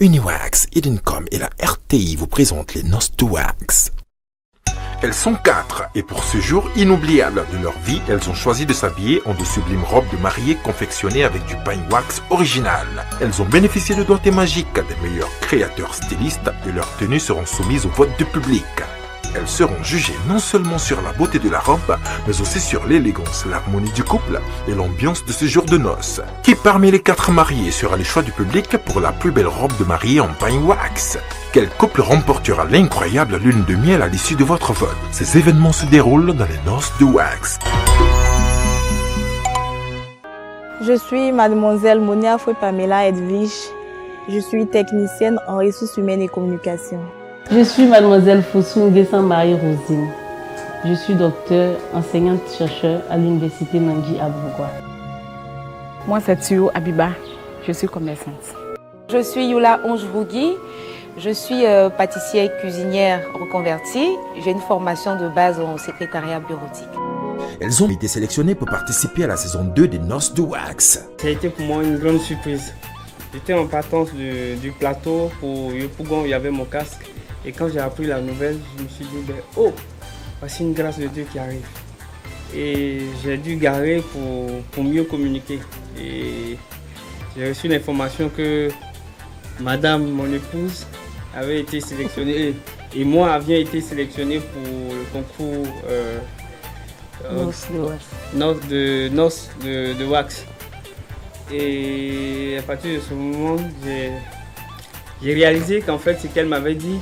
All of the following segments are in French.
Uniwax, Hiddencom et la RTI vous présentent les noces de wax. Elles sont 4 et pour ce jour inoubliable de leur vie, elles ont choisi de s'habiller en de sublimes robes de mariée confectionnées avec du pine wax original. Elles ont bénéficié de doigtés magiques des meilleurs créateurs stylistes et leurs tenues seront soumises au vote du public. Elles seront jugées non seulement sur la beauté de la robe, mais aussi sur l'élégance, l'harmonie du couple et l'ambiance de ce jour de noces. Qui parmi les 4 mariés sera le choix du public pour la plus belle robe de mariée en pine wax? Quel couple remportera l'incroyable lune de miel à l'issue de votre vote? Ces événements se déroulent dans les noces de wax. Je suis mademoiselle Monia Foué Pamela Edwige. Je suis technicienne en ressources humaines et communication. Je suis mademoiselle Fossou Nguessan Marie-Rosine. Je suis docteur, enseignante-chercheur à l'université Nangui à Bourgois. Moi, c'est Tio Abiba. Je suis commerçante. Je suis Youla Onge-Bougui. Je suis pâtissière cuisinière reconvertie. J'ai une formation de base en secrétariat bureautique. Elles ont été sélectionnées pour participer à la saison 2 des noces de wax. Ça a été pour moi une grande surprise. J'étais en partance du plateau pour Yopougon, il y avait mon casque. Et quand j'ai appris la nouvelle, je me suis dit, oh, voici une grâce de Dieu qui arrive. Et j'ai dû garer pour mieux communiquer. Et j'ai reçu l'information que madame, mon épouse, avait été sélectionnée. Et moi, avions été sélectionné pour le concours noces de wax. Et à partir de ce moment, j'ai réalisé qu'en fait, ce qu'elle m'avait dit,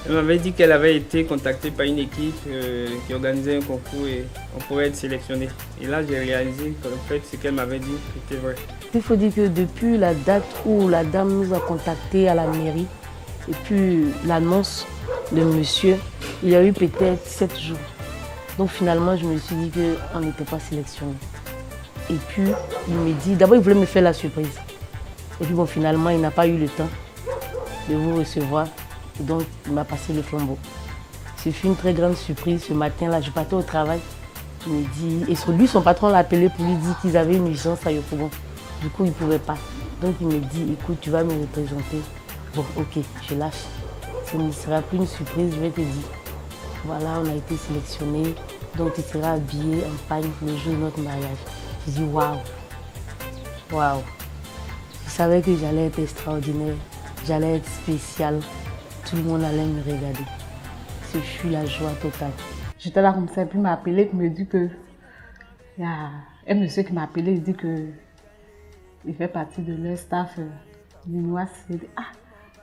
elle m'avait dit qu'elle avait été contactée par une équipe qui organisait un concours et on pourrait être sélectionné. Et là, j'ai réalisé qu'en fait, ce qu'elle m'avait dit était vrai. Il faut dire que depuis la date où la dame nous a contactés à la mairie et puis l'annonce de monsieur, il y a eu peut-être 7 jours. Donc finalement, je me suis dit qu'on n'était pas sélectionné. Et puis, il me dit, d'abord, il voulait me faire la surprise. Et puis bon, finalement, il n'a pas eu le temps de vous recevoir. Et donc, il m'a passé le flambeau. Ce fut une très grande surprise. Ce matin-là, je partais au travail. Il me dit, et lui, son patron l'a appelé pour lui dire qu'ils avaient une urgence à Yopougon. Du coup, il ne pouvait pas. Donc, il me dit, écoute, tu vas me représenter. Bon, ok, je lâche. Ce ne sera plus une surprise, je vais te dire. Voilà, on a été sélectionnés. Donc, tu seras habillé en pagne le jour de notre mariage. Je dis, waouh, waouh. Je savais que j'allais être extraordinaire, j'allais être spéciale. Tout le monde allait me regarder. Ce fut la joie totale. J'étais là comme ça, puis il m'a appelé, il me dit que il y a un monsieur qui m'a appelé, il dit que il fait partie de leur staff Uniwax. Il dit, ah,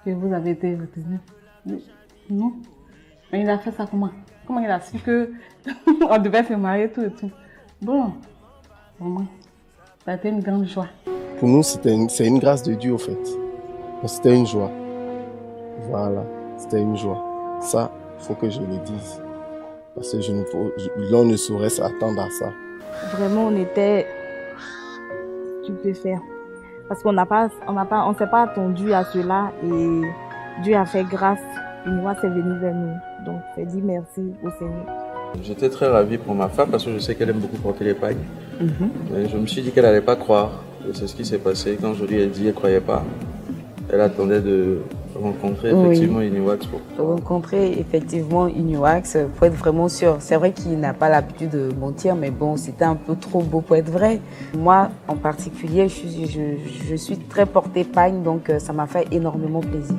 que vous avez été retenu. Non. Mais il a fait ça comment? Comment il a su qu'on devait se marier tout et tout? Bon, vraiment, ça a été une grande joie. Pour nous, c'est une grâce de Dieu, au fait. C'était une joie. Voilà, c'était une joie. Ça, il faut que je le dise. Parce que l'on ne saurait s'attendre à ça. Vraiment, on était stupéfaits. Parce qu'on ne s'est pas attendu à cela et Dieu a fait grâce. Uniwax est venu vers nous. Donc, je dis merci au Seigneur. J'étais très ravi pour ma femme parce que je sais qu'elle aime beaucoup porter les pagnes. Et je me suis dit qu'elle n'allait pas croire. Et c'est ce qui s'est passé. Quand je lui ai dit, elle ne croyait pas. Elle attendait de rencontrer effectivement Uniwax. Rencontrer effectivement Uniwax pour être vraiment sûr. C'est vrai qu'il n'a pas l'habitude de mentir, mais bon, c'était un peu trop beau pour être vrai. Moi, en particulier, je suis très portée pagne, donc ça m'a fait énormément plaisir.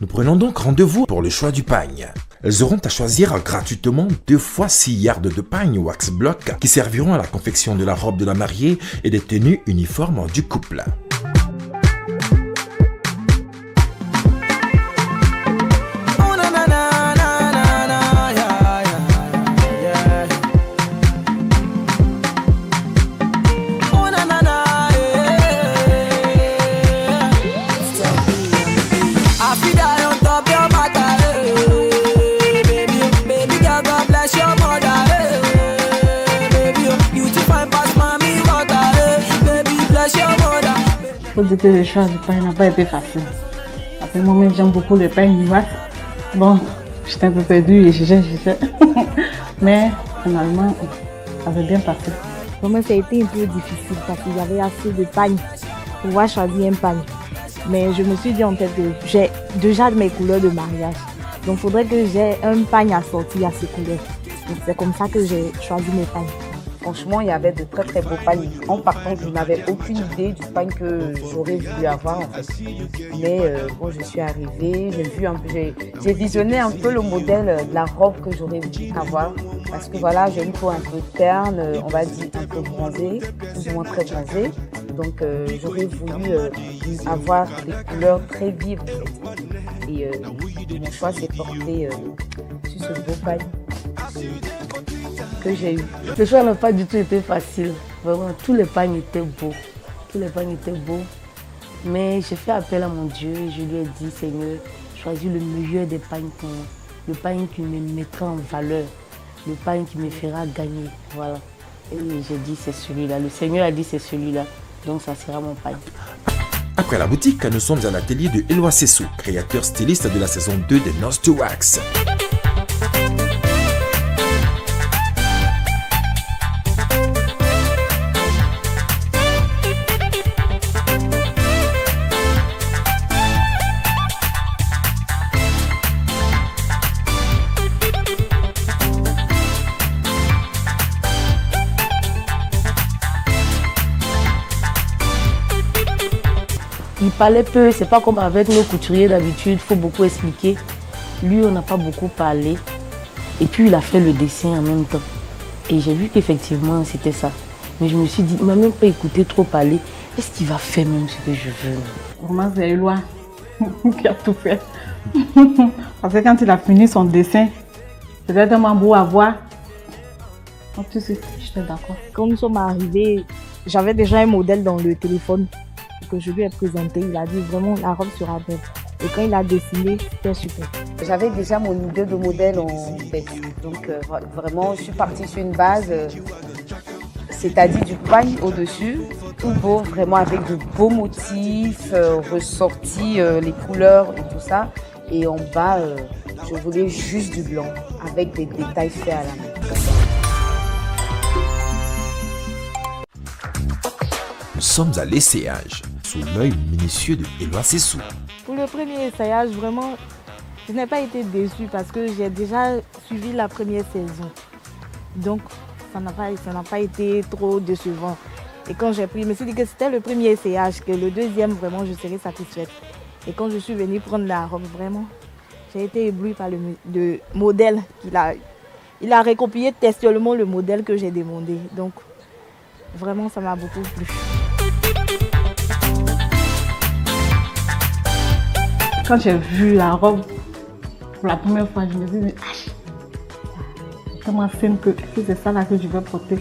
Nous prenons donc rendez-vous pour le choix du pagne. Elles auront à choisir gratuitement 2 fois 6 yards de pagne wax bloc qui serviront à la confection de la robe de la mariée et des tenues uniformes du couple. Il faut dire que le choix du pain n'a pas été facile. Après moi-même, j'aime beaucoup le pain Uniwax. Bon, j'étais un peu perdue et je mais finalement, ça avait bien passé. Pour moi, ça a été un peu difficile parce qu'il y avait assez de pagne pouvoir choisir un pagne. Mais je me suis dit en tête que j'ai déjà mes couleurs de mariage. Donc, il faudrait que j'ai un pagne assorti à ces couleurs. Donc, c'est comme ça que j'ai choisi mes pagnes. Franchement, il y avait de très très beaux pagnes. En partant, je n'avais aucune idée du pagne que j'aurais voulu avoir en fait. Mais bon, je suis arrivée, j'ai visionné un peu le modèle de la robe que j'aurais voulu avoir. Parce que voilà, j'ai une peau un peu terne, on va dire un peu bronzée, plus ou moins très bronzée. Donc j'aurais voulu avoir des couleurs très vives en fait. Et mon choix s'est porté sur ce beau pagne que j'ai eu. Le choix n'a pas du tout été facile. Vraiment, tous les pagnes étaient beaux. Tous les pagnes étaient beaux. Mais j'ai fait appel à mon Dieu et je lui ai dit, Seigneur, choisis le meilleur des pagnes pour moi. Le pagne qui me mettra en valeur. Le pagne qui me fera gagner. Voilà. Et j'ai dit, c'est celui-là. Le Seigneur a dit, c'est celui-là. Donc ça sera mon pagne. Après la boutique, nous sommes à l'atelier de Eloi Sessou, créateur styliste de la saison 2 de Nose to Wax. Il parlait peu, c'est pas comme avec nos couturiers d'habitude, il faut beaucoup expliquer. Lui, on n'a pas beaucoup parlé. Et puis, il a fait le dessin en même temps. Et j'ai vu qu'effectivement, c'était ça. Mais je me suis dit, il m'a même pas écouté trop parler. Est-ce qu'il va faire même ce que je veux? Vraiment, c'est Eloi qui a tout fait. Parce que quand il a fini son dessin, c'était tellement beau à voir. Donc, tout de suite, j'étais d'accord. Quand nous sommes arrivés, j'avais déjà un modèle dans le téléphone que je lui ai présenté. Il a dit vraiment la robe sera belle. Et quand il a dessiné, c'était super. J'avais déjà mon idée de modèle en tête. Donc vraiment, je suis partie sur une base, c'est-à-dire du pagne au-dessus, tout beau, vraiment avec de beaux motifs, ressortis, les couleurs et tout ça. Et en bas, je voulais juste du blanc, avec des détails faits à la main. Nous sommes à l'essayage, sous l'œil minutieux de Eloi Sessou. Pour le premier essayage, vraiment, je n'ai pas été déçue parce que j'ai déjà suivi la première saison. Donc, ça n'a pas été trop décevant. Et quand j'ai pris, je me suis dit que c'était le premier essayage, que le deuxième, vraiment, je serais satisfaite. Et quand je suis venue prendre la robe, vraiment, j'ai été éblouie par le modèle qu'il a. Il a recopié textuellement le modèle que j'ai demandé. Donc, vraiment, ça m'a beaucoup plu. Quand j'ai vu la robe pour la première fois, je me suis dit, c'est tellement simple que c'est ça là que je vais porter.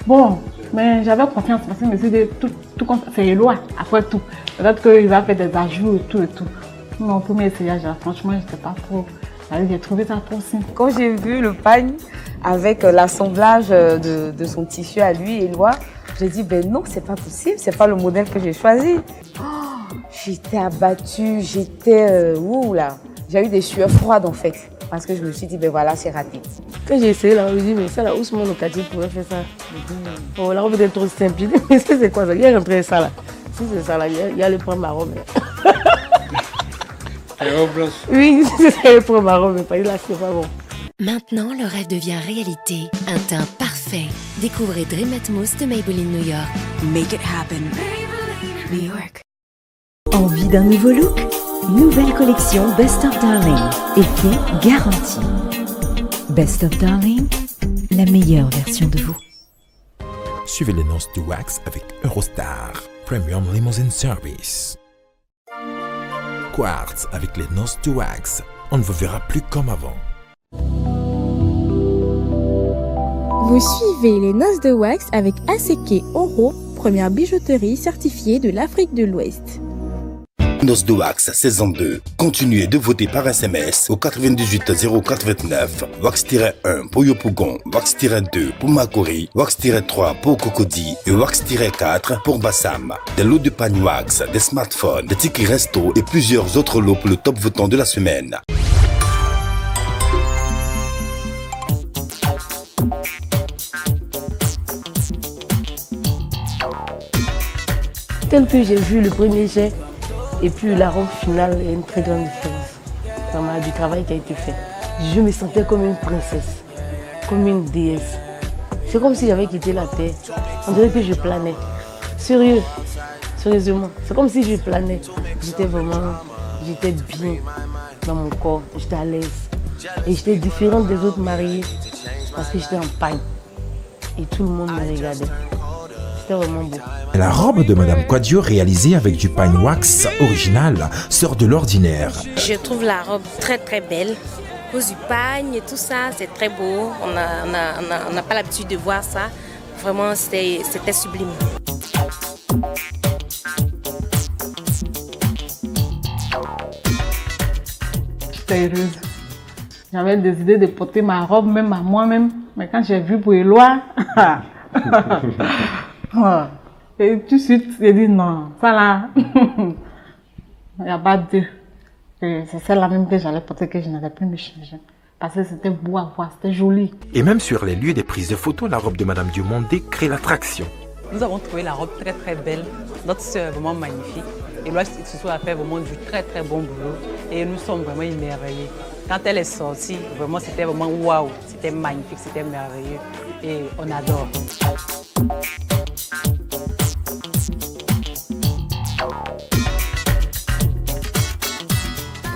Bon, mais j'avais confiance parce que je me suis dit, tout compte, c'est Eloi, après tout. Peut-être qu'il va faire des ajouts et tout et tout. Mon premier essayage, franchement, je n'étais pas trop. J'ai trouvé ça trop simple. Quand j'ai vu le pagne avec l'assemblage de son tissu à lui, Eloi, j'ai dit, ben non, c'est pas possible, c'est pas le modèle que j'ai choisi. J'étais abattue, j'ai eu des sueurs froides en fait. Parce que je me suis dit, ben voilà, c'est raté. Quand j'ai essayé, là, je me dis, mais ça là, Ousmane Okati pourrait faire ça. Oh, la robe est trop simple. Je dis, mais c'est quoi ça? Il y a rentré ça là. Si c'est ça là, il y a le prendre ma robe. La robe blanche. Oui, c'est ça, il prend ma robe, mais pas là, c'est pas bon. Maintenant, le rêve devient réalité. Un teint parfait. Découvrez Dream Atmos de Maybelline New York. Make it happen. New York. Envie d'un nouveau look? Nouvelle collection Best of Darling. Effet garanti. Best of Darling, la meilleure version de vous. Suivez les Nose to Wax avec Eurostar, Premium Limousine Service. Quartz avec les Nose to Wax. On ne vous verra plus comme avant. Vous suivez les Noces de Wax avec Aseke Oro, première bijouterie certifiée de l'Afrique de l'Ouest. Nose de Wax saison 2. Continuez de voter par SMS au 98 089, Wax-1 pour Yopougon, Wax-2 pour Makori, Wax-3 pour Cocody et Wax-4 pour Bassam. Des lots de pagnes wax, des smartphones, des tickets resto et plusieurs autres lots pour le top votant de la semaine. tel que j'ai vu le premier jet et puis la robe finale, il y a une très grande différence. Vraiment, du travail qui a été fait. Je me sentais comme une princesse, comme une déesse. C'est comme si j'avais quitté la terre. On dirait que je planais. Sérieux, sérieusement. C'est comme si je planais. J'étais bien dans mon corps. J'étais à l'aise. Et j'étais différente des autres mariés parce que j'étais en pagne. Et tout le monde me regardait. C'était vraiment beau. La robe de Madame Quadio, réalisée avec du pine wax original, sort de l'ordinaire. Je trouve la robe très très belle. Cause du pagne et tout ça, c'est très beau. On n'a pas l'habitude de voir ça. Vraiment, c'était sublime. J'étais heureuse. J'avais des idées de porter ma robe même à moi-même. Mais quand j'ai vu pour Éloi, et tout de suite, j'ai dit non, ça là, il n'y a pas deux. C'est celle-là même que j'allais porter que je n'allais plus me changer. Parce que c'était beau à voir, c'était joli. Et même sur les lieux des prises de photos, la robe de Madame Diomandé crée l'attraction. Nous avons trouvé la robe très très belle. Notre soeur est vraiment magnifique. Et là, ce a fait vraiment du très très bon boulot. Et nous sommes vraiment émerveillés. Quand elle est sortie, vraiment c'était vraiment waouh. C'était magnifique, c'était merveilleux. Et on adore.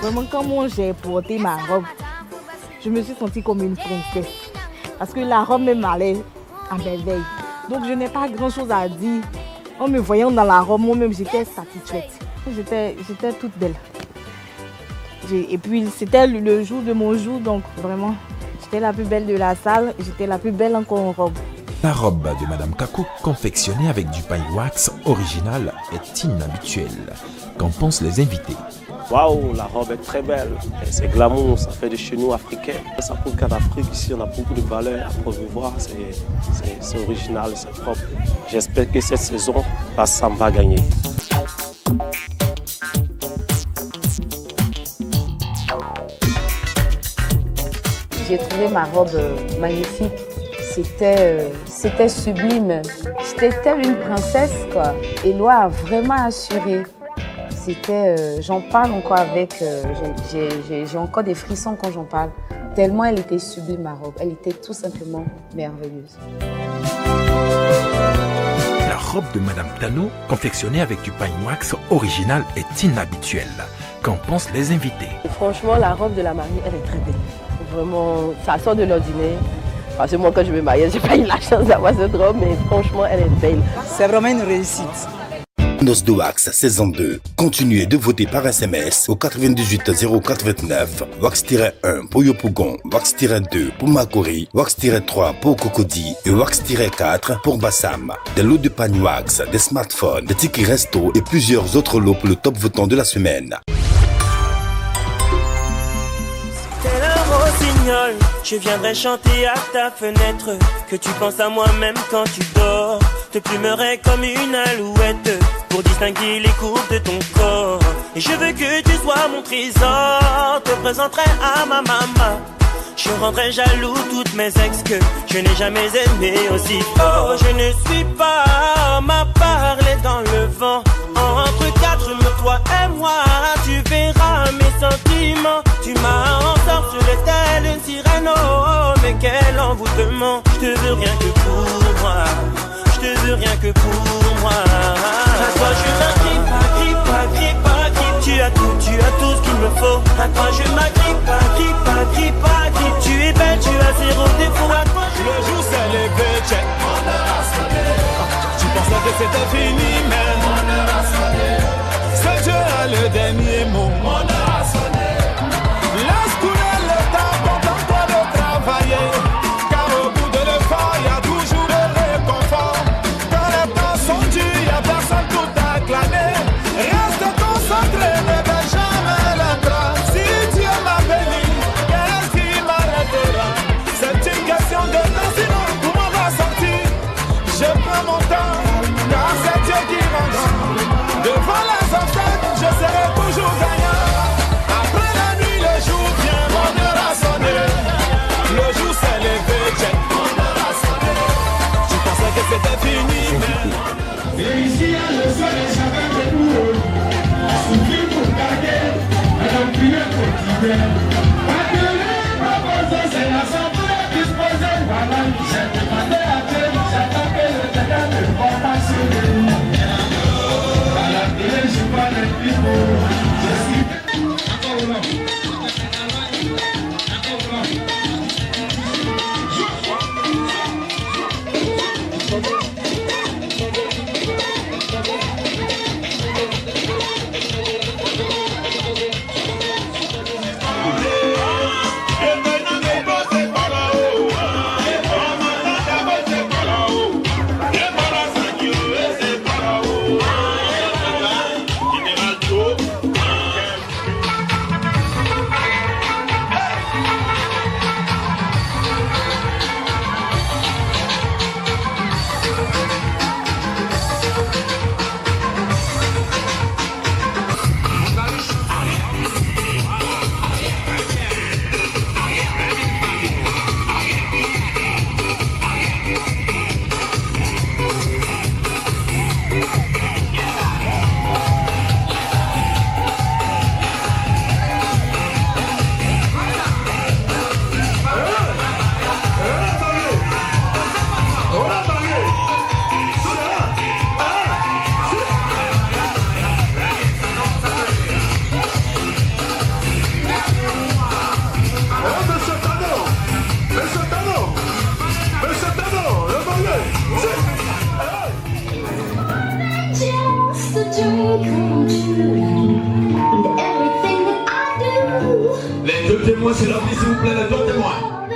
Vraiment, quand j'ai porté ma robe, je me suis sentie comme une princesse. Parce que la robe me m'allait à merveille. Donc je n'ai pas grand chose à dire. En me voyant dans la robe, moi-même j'étais satisfaite. J'étais toute belle. Et puis c'était le jour de mon jour, donc vraiment, j'étais la plus belle de la salle, j'étais la plus belle encore en robe. La robe de Madame Kako, confectionnée avec du pine wax original, est inhabituelle. Qu'en pensent les invités? Waouh, la robe est très belle. C'est glamour, ça fait de chez nous africains. Ça prouve qu'en Afrique, ici, on a beaucoup de valeurs à promouvoir. C'est original, c'est propre. J'espère que cette saison, Bassam va gagner. J'ai trouvé ma robe magnifique. C'était sublime. J'étais telle une princesse, quoi. Éloi a vraiment assuré. J'en parle encore avec, j'ai encore des frissons quand j'en parle. Tellement elle était sublime, ma robe. Elle était tout simplement merveilleuse. La robe de Madame Tano, confectionnée avec du pine wax original, est inhabituelle. Qu'en pensent les invités? Franchement, la robe de la mariée, elle est très belle. Vraiment, ça sort de l'ordinaire. Parce que moi, quand je me mariais, j'ai pas eu la chance d'avoir cette robe, mais franchement, elle est belle. C'est vraiment une réussite. Nos de Wax saison 2. Continuez de voter par SMS au 98 089, Wax-1 pour Yopougon, Wax-2 pour Makori, Wax-3 pour Cocody et Wax-4 pour Bassam. Des lots de panier wax, des smartphones, des tickets resto et plusieurs autres lots pour le top votant de la semaine. Je viendrai chanter à ta fenêtre, que tu penses à moi même quand tu dors. Te plumerai comme une alouette pour distinguer les courbes de ton corps. Et je veux que tu sois mon trésor, te présenterai à ma maman. Je rendrai jaloux toutes mes ex que je n'ai jamais aimé aussi fort. Oh, je ne suis pas homme à parler dans le vent. Entre quatre murs, toi et moi, tu verras mes sentiments. Tu m'as ensorcelé telle une sirène, oh, mais quel envoûtement. Je te veux rien que pour moi, je te veux rien que pour moi. À toi je m'agrippe, agrippe. Tu as tout ce qu'il me faut. À toi je m'agrippe, agrippe. Tu es belle, tu as zéro défaut. À toi je... Le jour s'est levé, check. Mon heure a sonné. Tu pensais que c'était fini, mais mon heure a sonné. Ce Dieu a le dernier mot. Mon heure a sonné. Laisse couler le temps, contente-toi de travailler. Car au bout de l'effort, il y a toujours le réconfort. Quand les temps sont durs, il n'y a personne pour t'acclamer. Reste concentré, ne vais jamais l'entendre. Si Dieu m'a béni, qu'est-ce qui m'arrêtera? C'est une question de temps, sinon où on va sortir. Je prends mon temps, car c'est Dieu qui m'entend. Devant les obstacles, je serai toujours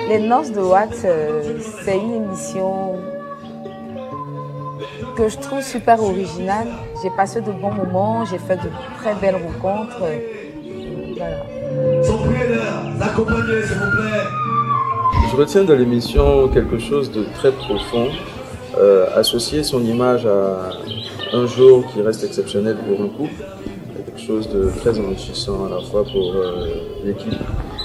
Les Noces de Wax, c'est une émission que je trouve super originale. J'ai passé de bons moments, j'ai fait de très belles rencontres. Voilà. Son prière, l'accompagner, s'il vous plaît. Je retiens de l'émission quelque chose de très profond, associer son image à un jour qui reste exceptionnel pour le couple, quelque chose de très enrichissant à la fois pour l'équipe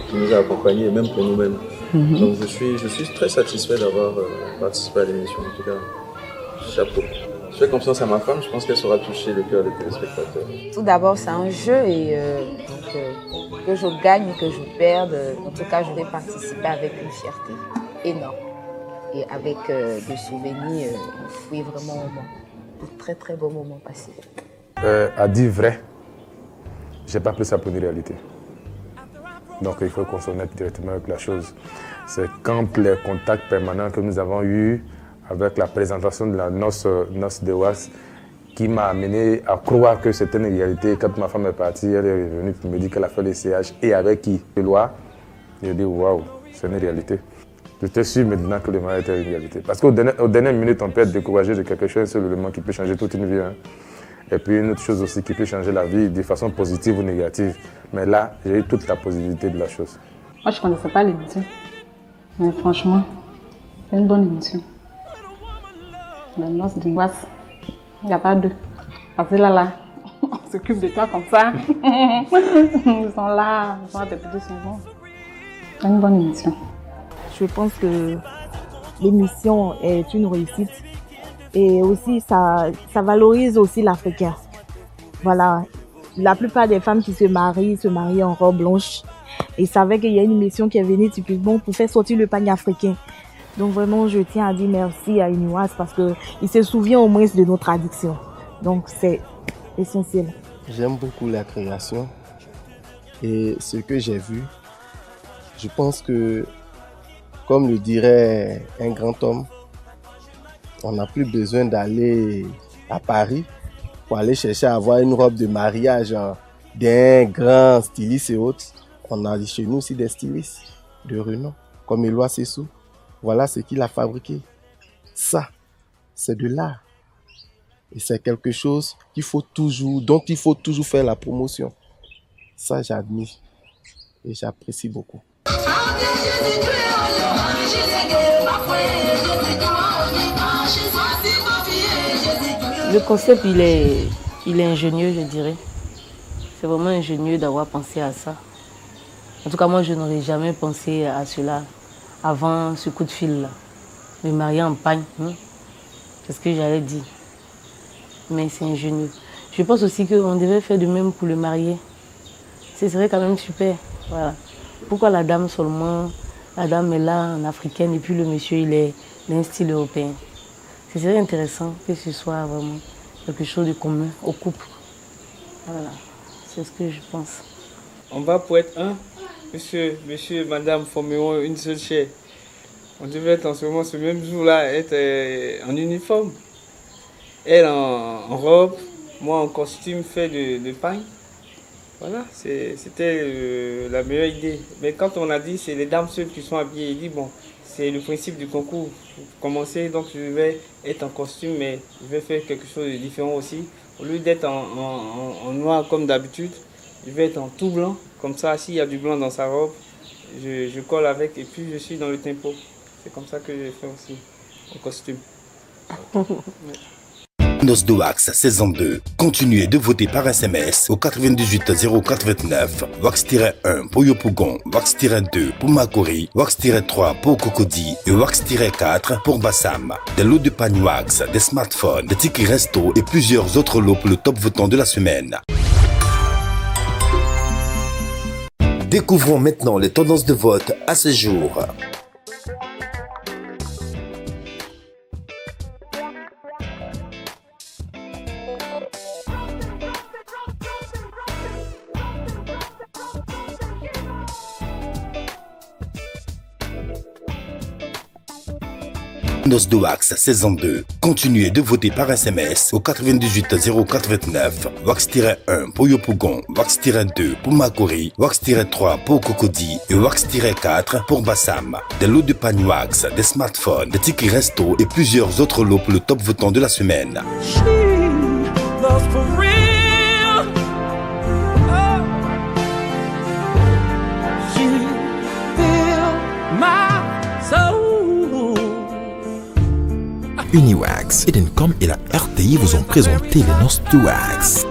qui nous a accompagnés et même pour nous-mêmes. Donc je suis très satisfait d'avoir participé à l'émission, en tout cas, chapeau. Je fais confiance à ma femme, je pense qu'elle saura toucher le cœur des téléspectateurs. Tout d'abord, c'est un jeu et que je gagne ou que je perde, en tout cas, je vais participer avec une fierté énorme et avec des souvenirs, oui, vraiment, de très très beaux moments passés. À dire vrai, j'ai pas pris ça pour une réalité. Donc il faut qu'on se mette directement avec la chose. C'est quand les contacts permanents que nous avons eus avec la présentation de la Noce de Wax qui m'a amené à croire que c'était une réalité. Quand ma femme est partie, elle est revenue pour me dire qu'elle a fait les CH et avec qui? Éloi. J'ai dit waouh, c'est une réalité. J'étais sûr maintenant que le mariage était une réalité. Parce qu'aux dernières minutes, on peut être découragé de quelque chose, c'est l'élément qui peut changer toute une vie. Hein. Et puis une autre chose aussi qui peut changer la vie de façon positive ou négative. Mais là, j'ai eu toute la positivité de la chose. Moi, je ne connaissais pas l'émission. Mais franchement, c'est une bonne émission. Les Noces de Wax, il n'y a pas deux. Parce que là, on s'occupe de toi comme ça. Ils sont là, ils sont à tes petits souvent. C'est une bonne émission. Je pense que l'émission est une réussite. Et aussi, ça valorise aussi l'Africain. Voilà. La plupart des femmes qui se marient en robe blanche. Et savaient qu'il y a une émission qui est venue typiquement pour faire sortir le panier africain. Donc vraiment, je tiens à dire merci à Uniwas parce qu'il se souvient au moins de nos traditions. Donc c'est essentiel. J'aime beaucoup la création. Et ce que j'ai vu, je pense que, comme le dirait un grand homme, on n'a plus besoin d'aller à Paris pour aller chercher à avoir une robe de mariage d'un grand styliste et autres. On a chez nous aussi des stylistes de renom, comme Éloi Sessou. Voilà ce qu'il a fabriqué. Ça, c'est de l'art. Et c'est quelque chose dont il faut toujours faire la promotion. Ça, j'admire et j'apprécie beaucoup. Le concept, il est ingénieux, je dirais. C'est vraiment ingénieux d'avoir pensé à ça. En tout cas, moi, je n'aurais jamais pensé à cela avant ce coup de fil-là. Me marier en pagne, c'est ce que j'allais dire. Mais c'est ingénieux. Je pense aussi qu'on devait faire de même pour le marié. Ce serait quand même super. Voilà. Pourquoi la dame seulement, la dame est là en africaine et puis le monsieur il est d'un style européen. C'est très intéressant que ce soit vraiment quelque chose de commun au couple. Voilà, c'est ce que je pense. On va pour être un, monsieur, madame, formeront une seule chair. On devait être en ce même jour-là, être en uniforme. Elle en robe, moi en costume fait de paille. Voilà, c'était la meilleure idée. Mais quand on a dit c'est les dames seules qui sont habillées, il dit bon, c'est le principe du concours. Pour commencer, donc je vais être en costume, mais je vais faire quelque chose de différent aussi. Au lieu d'être en noir comme d'habitude, je vais être en tout blanc. Comme ça, s'il y a du blanc dans sa robe, je colle avec et puis je suis dans le tempo. C'est comme ça que j'ai fait aussi, en costume. Noces de Wax saison 2. Continuez de voter par SMS au 98 089. Wax-1 pour Yopougon, Wax-2 pour Makori, Wax-3 pour Cocody et Wax-4 pour Bassam. Des lots de pagnes Wax, des smartphones, des tickets resto et plusieurs autres lots pour le top votant de la semaine. Découvrons maintenant les tendances de vote à ce jour. Noces de Wax saison 2. Continuez de voter par SMS au 98 089. Wax-1 pour Yopougon, Wax-2 pour Makori, Wax-3 pour Cocody et Wax-4 pour Bassam. Des lots de pagnes Wax, des smartphones, des tickets resto et plusieurs autres lots pour le top votant de la semaine. Uniwax, Edencom et la RTI vous ont présenté les Noces de Wax.